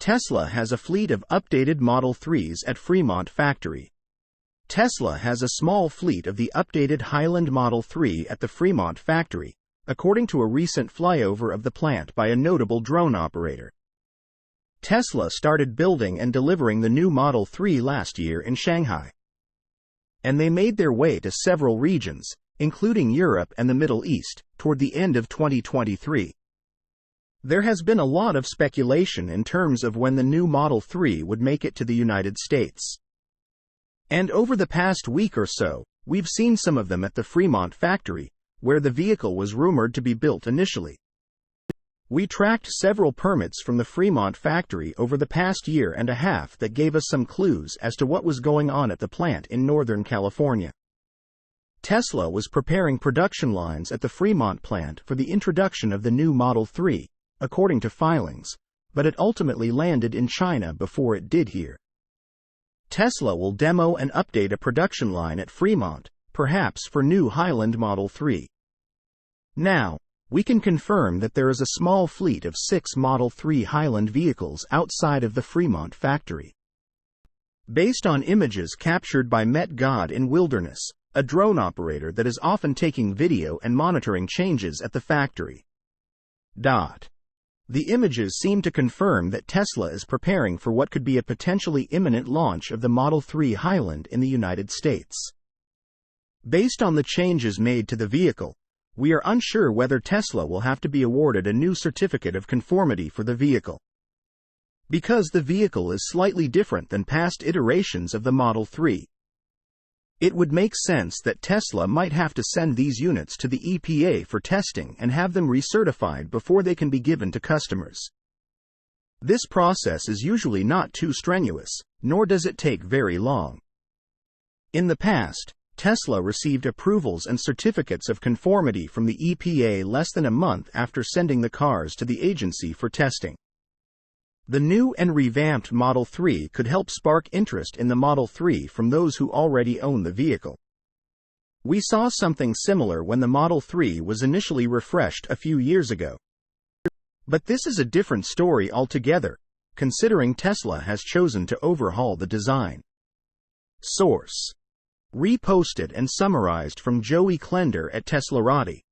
Tesla has a fleet of updated Model 3s at Fremont Factory. Tesla has a small fleet of the updated Highland Model 3 at the Fremont Factory, according to a recent flyover of the plant by a notable drone operator. Tesla started building and delivering the new Model 3 last year in Shanghai, and they made their way to several regions, including Europe and the Middle East, toward the end of 2023. There has been a lot of speculation in terms of when the new Model 3 would make it to the United States. And over the past week or so, we've seen some of them at the Fremont Factory, where the vehicle was rumored to be built initially. We tracked several permits from the Fremont Factory over the past year and a half that gave us some clues as to what was going on at the plant in Northern California. Tesla was preparing production lines at the Fremont plant for the introduction of the new Model 3, according to filings, but it ultimately landed in China before it did here. Tesla will demo and update a production line at Fremont, perhaps for new Highland Model 3. Now, we can confirm that there is a small fleet of 6 Model 3 Highland vehicles outside of the Fremont Factory. Based on images captured by Met God in Wilderness, a drone operator that is often taking video and monitoring changes at the factory. The images seem to confirm that Tesla is preparing for what could be a potentially imminent launch of the Model 3 Highland in the United States. Based on the changes made to the vehicle, we are unsure whether Tesla will have to be awarded a new certificate of conformity for the vehicle. Because the vehicle is slightly different than past iterations of the Model 3, it would make sense that Tesla might have to send these units to the EPA for testing and have them recertified before they can be given to customers. This process is usually not too strenuous, nor does it take very long. In the past, Tesla received approvals and certificates of conformity from the EPA less than a month after sending the cars to the agency for testing. The new and revamped Model 3 could help spark interest in the Model 3 from those who already own the vehicle. We saw something similar when the Model 3 was initially refreshed a few years ago. But this is a different story altogether, considering Tesla has chosen to overhaul the design. Source: reposted and summarized from Joey Klender at teslaupdate.